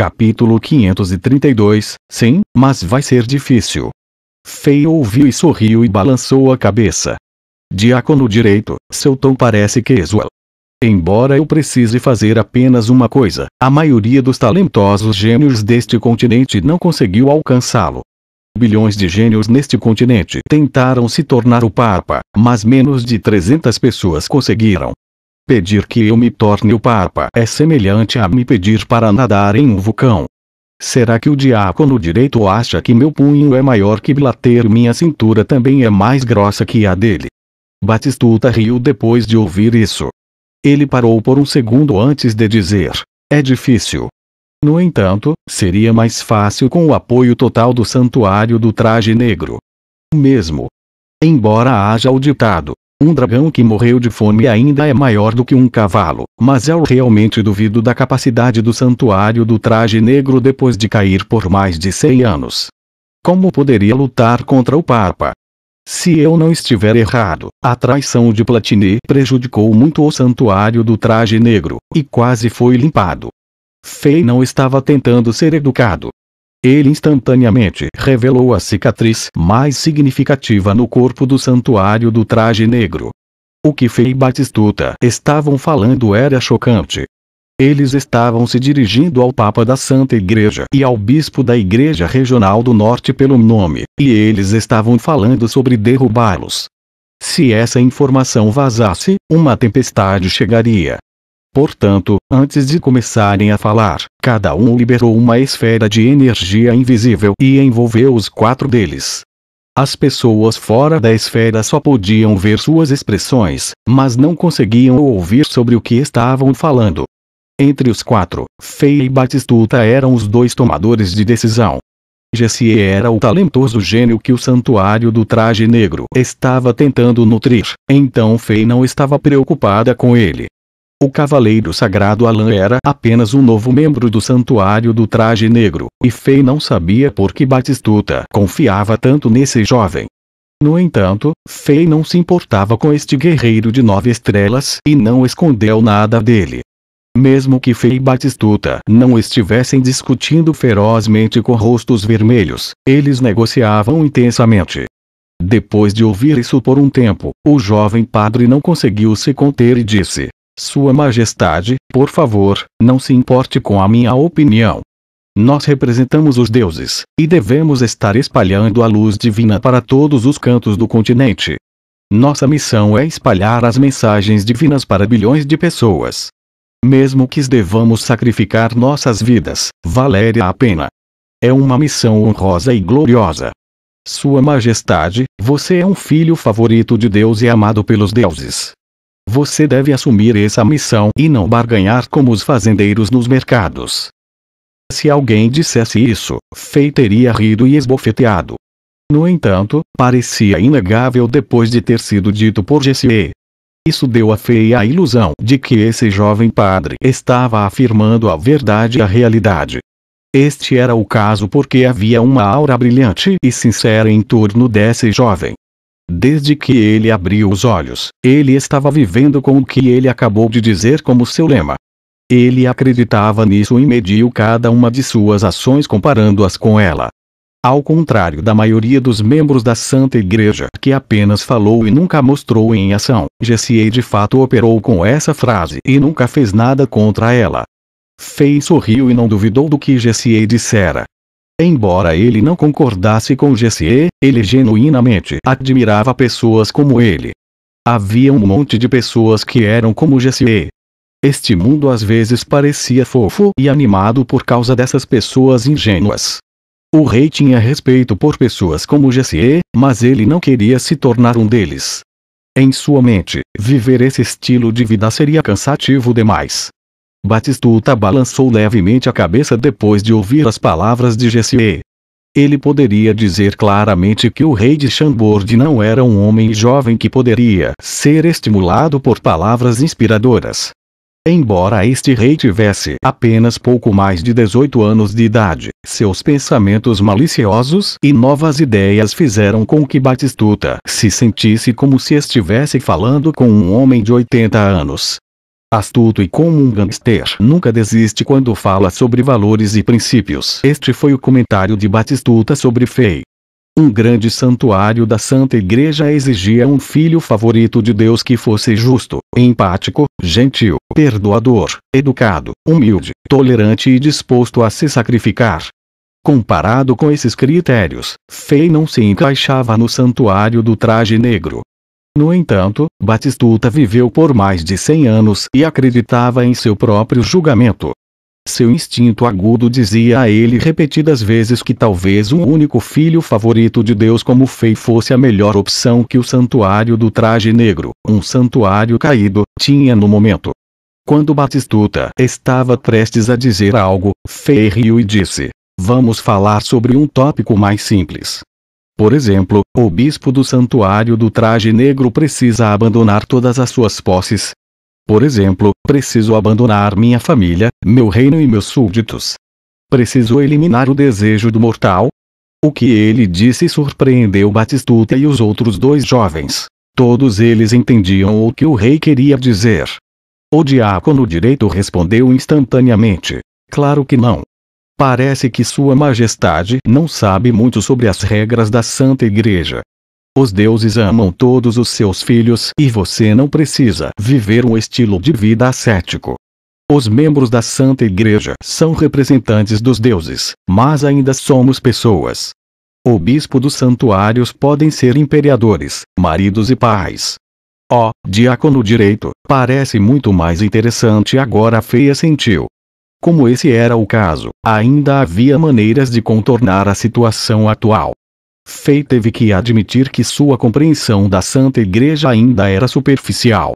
Capítulo 532, sim, mas vai ser difícil. Fei ouviu e sorriu e balançou a cabeça. Diácono direito, seu tom parece casual. Embora eu precise fazer apenas uma coisa, a maioria dos talentosos gênios deste continente não conseguiu alcançá-lo. Bilhões de gênios neste continente tentaram se tornar o Papa, mas menos de 300 pessoas conseguiram. Pedir que eu me torne o Papa é semelhante a me pedir para nadar em um vulcão. Será que o diácono direito acha que meu punho é maior que Blatter e minha cintura também é mais grossa que a dele? Batistuta riu depois de ouvir isso. Ele parou por um segundo antes de dizer: é difícil. No entanto, seria mais fácil com o apoio total do Santuário do Traje Negro. Mesmo. Embora haja o ditado: um dragão que morreu de fome ainda é maior do que um cavalo, mas eu realmente duvido da capacidade do Santuário do Traje Negro depois de cair por mais de 100 anos. Como poderia lutar contra o Papa? Se eu não estiver errado, a traição de Platini prejudicou muito o Santuário do Traje Negro, e quase foi limpado. Fei não estava tentando ser educado. Ele instantaneamente revelou a cicatriz mais significativa no corpo do Santuário do Traje Negro. O que Fei e Batistuta estavam falando era chocante. Eles estavam se dirigindo ao Papa da Santa Igreja e ao Bispo da Igreja Regional do Norte pelo nome, e eles estavam falando sobre derrubá-los. Se essa informação vazasse, uma tempestade chegaria. Portanto, antes de começarem a falar, cada um liberou uma esfera de energia invisível e envolveu os 4 deles. As pessoas fora da esfera só podiam ver suas expressões, mas não conseguiam ouvir sobre o que estavam falando. Entre os 4, Fei e Batistuta eram os 2 tomadores de decisão. Jessie era o talentoso gênio que o Santuário do Traje Negro estava tentando nutrir, então Fei não estava preocupada com ele. O Cavaleiro Sagrado Alan era apenas um novo membro do Santuário do Traje Negro, e Fei não sabia por que Batistuta confiava tanto nesse jovem. No entanto, Fei não se importava com este guerreiro de 9 estrelas e não escondeu nada dele. Mesmo que Fei e Batistuta não estivessem discutindo ferozmente com rostos vermelhos, eles negociavam intensamente. Depois de ouvir isso por um tempo, o jovem padre não conseguiu se conter e disse: Sua Majestade, por favor, não se importe com a minha opinião. Nós representamos os deuses, e devemos estar espalhando a luz divina para todos os cantos do continente. Nossa missão é espalhar as mensagens divinas para bilhões de pessoas. Mesmo que devamos sacrificar nossas vidas, valeria a pena. É uma missão honrosa e gloriosa. Sua Majestade, você é um filho favorito de Deus e amado pelos deuses. Você deve assumir essa missão e não barganhar como os fazendeiros nos mercados. Se alguém dissesse isso, Fei teria rido e esbofeteado. No entanto, parecia inegável depois de ter sido dito por Jessie. Isso deu a Fei a ilusão de que esse jovem padre estava afirmando a verdade e a realidade. Este era o caso porque havia uma aura brilhante e sincera em torno desse jovem. Desde que ele abriu os olhos, ele estava vivendo com o que ele acabou de dizer como seu lema. Ele acreditava nisso e mediu cada uma de suas ações comparando-as com ela. Ao contrário da maioria dos membros da Santa Igreja que apenas falou e nunca mostrou em ação, Jessie de fato operou com essa frase e nunca fez nada contra ela. Fei sorriu e não duvidou do que Jessie dissera. Embora ele não concordasse com Jessie, ele genuinamente admirava pessoas como ele. Havia um monte de pessoas que eram como Jessie. Este mundo às vezes parecia fofo e animado por causa dessas pessoas ingênuas. O rei tinha respeito por pessoas como Jessie, mas ele não queria se tornar um deles. Em sua mente, viver esse estilo de vida seria cansativo demais. Batistuta balançou levemente a cabeça depois de ouvir as palavras de Jessie. Ele poderia dizer claramente que o rei de Chambord não era um homem jovem que poderia ser estimulado por palavras inspiradoras. Embora este rei tivesse apenas pouco mais de 18 anos de idade, seus pensamentos maliciosos e novas ideias fizeram com que Batistuta se sentisse como se estivesse falando com um homem de 80 anos. Astuto e como um gangster nunca desiste quando fala sobre valores e princípios. Este foi o comentário de Batistuta sobre Fei. Um grande santuário da Santa Igreja exigia um filho favorito de Deus que fosse justo, empático, gentil, perdoador, educado, humilde, tolerante e disposto a se sacrificar. Comparado com esses critérios, Fei não se encaixava no santuário do traje negro. No entanto, Batistuta viveu por mais de 100 anos e acreditava em seu próprio julgamento. Seu instinto agudo dizia a ele repetidas vezes que talvez um único filho favorito de Deus como Fei fosse a melhor opção que o santuário do traje negro, um santuário caído, tinha no momento. Quando Batistuta estava prestes a dizer algo, Fei riu e disse: "Vamos falar sobre um tópico mais simples. Por exemplo, o bispo do santuário do traje negro precisa abandonar todas as suas posses. Por exemplo, preciso abandonar minha família, meu reino e meus súditos. Preciso eliminar o desejo do mortal?" O que ele disse surpreendeu Batistuta e os outros dois jovens. Todos eles entendiam o que o rei queria dizer. O diácono direito respondeu instantaneamente: "Claro que não. Parece que Sua Majestade não sabe muito sobre as regras da Santa Igreja. Os deuses amam todos os seus filhos e você não precisa viver um estilo de vida ascético. Os membros da Santa Igreja são representantes dos deuses, mas ainda somos pessoas. O bispo dos santuários podem ser imperadores, maridos e pais." "Ó, diácono direito, parece muito mais interessante agora." A Fei assentiu. Como esse era o caso, ainda havia maneiras de contornar a situação atual. Fei teve que admitir que sua compreensão da Santa Igreja ainda era superficial.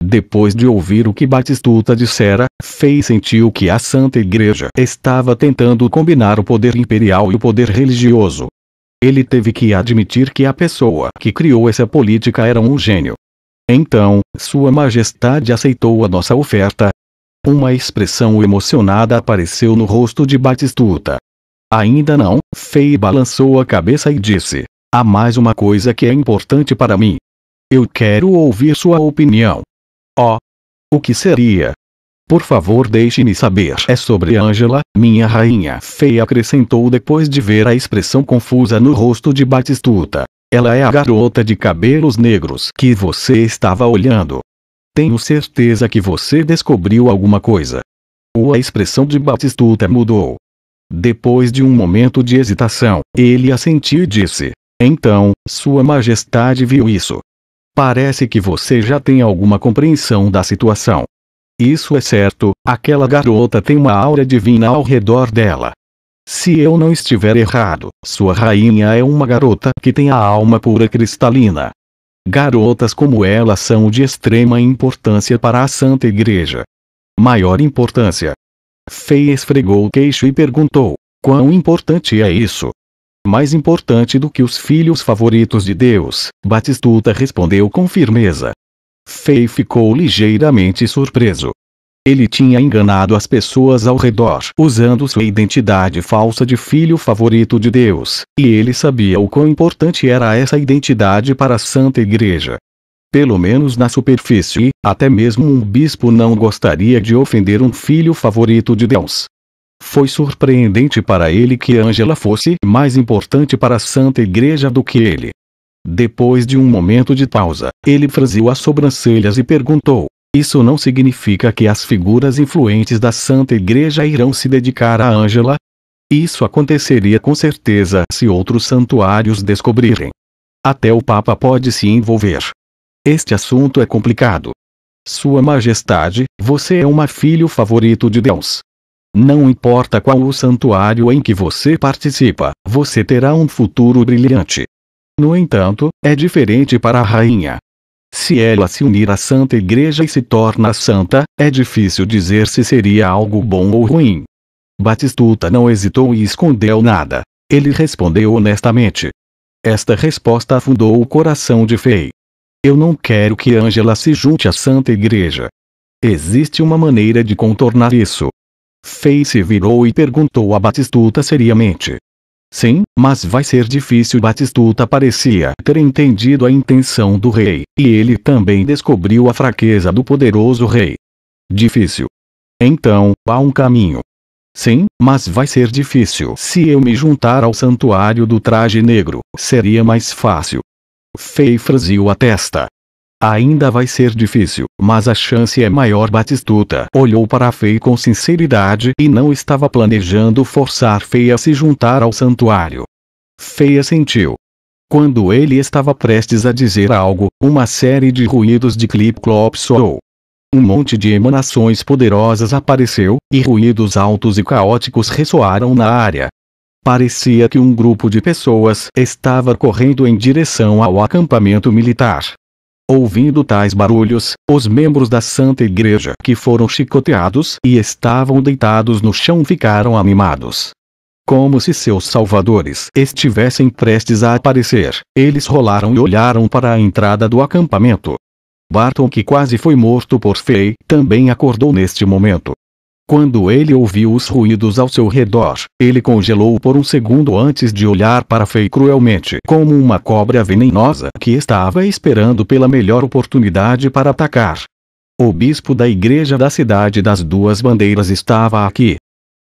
Depois de ouvir o que Batistuta dissera, Fei sentiu que a Santa Igreja estava tentando combinar o poder imperial e o poder religioso. Ele teve que admitir que a pessoa que criou essa política era um gênio. Então, Sua Majestade aceitou a nossa oferta? Uma expressão emocionada apareceu no rosto de Batistuta. "Ainda não." Fei balançou a cabeça e disse: "Há mais uma coisa que é importante para mim. Eu quero ouvir sua opinião." "Oh, o que seria?" "Por favor, deixe-me saber." "É sobre Angela, minha rainha." Fei acrescentou depois de ver a expressão confusa no rosto de Batistuta. "Ela é a garota de cabelos negros que você estava olhando. Tenho certeza que você descobriu alguma coisa." A expressão de Batistuta mudou. Depois de um momento de hesitação, ele assentiu e disse: "Então, Sua Majestade viu isso. Parece que você já tem alguma compreensão da situação. Isso é certo, aquela garota tem uma aura divina ao redor dela. Se eu não estiver errado, sua rainha é uma garota que tem a alma pura cristalina. Garotas como ela são de extrema importância para a Santa Igreja." "Maior importância?" Fei esfregou o queixo e perguntou: "Quão importante é isso?" "Mais importante do que os filhos favoritos de Deus." Batistuta respondeu com firmeza. Fei ficou ligeiramente surpreso. Ele tinha enganado as pessoas ao redor usando sua identidade falsa de filho favorito de Deus, e ele sabia o quão importante era essa identidade para a Santa Igreja. Pelo menos na superfície, até mesmo um bispo não gostaria de ofender um filho favorito de Deus. Foi surpreendente para ele que Angela fosse mais importante para a Santa Igreja do que ele. Depois de um momento de pausa, ele franziu as sobrancelhas e perguntou: "Isso não significa que as figuras influentes da Santa Igreja irão se dedicar a Angela?" "Isso aconteceria com certeza se outros santuários descobrirem. Até o Papa pode se envolver. Este assunto é complicado. Sua Majestade, você é uma filho favorito de Deus. Não importa qual o santuário em que você participa, você terá um futuro brilhante. No entanto, é diferente para a rainha. Se ela se unir à Santa Igreja e se torna santa, é difícil dizer se seria algo bom ou ruim." Batistuta não hesitou e escondeu nada. Ele respondeu honestamente. Esta resposta afundou o coração de Fei. "Eu não quero que Angela se junte à Santa Igreja. Existe uma maneira de contornar isso." Fei se virou e perguntou a Batistuta seriamente. "Sim, mas vai ser difícil." Batistuta parecia ter entendido a intenção do rei, e ele também descobriu a fraqueza do poderoso rei. Difícil. Então, há um caminho. Sim, mas vai ser difícil. Se eu me juntar ao santuário do traje negro, seria mais fácil. Fei franziu a testa. Ainda vai ser difícil, mas a chance é maior. Batistuta olhou para Fei com sinceridade e não estava planejando forçar Fei a se juntar ao santuário. Fei assentiu. Quando ele estava prestes a dizer algo, uma série de ruídos de clip-clop soou. Um monte de emanações poderosas apareceu, e ruídos altos e caóticos ressoaram na área. Parecia que um grupo de pessoas estava correndo em direção ao acampamento militar. Ouvindo tais barulhos, os membros da Santa Igreja que foram chicoteados e estavam deitados no chão ficaram animados. Como se seus salvadores estivessem prestes a aparecer, eles rolaram e olharam para a entrada do acampamento. Barton, que quase foi morto por Fei, também acordou neste momento. Quando ele ouviu os ruídos ao seu redor, ele congelou por um segundo antes de olhar para Fei cruelmente, como uma cobra venenosa que estava esperando pela melhor oportunidade para atacar. O bispo da igreja da Cidade das Duas Bandeiras estava aqui.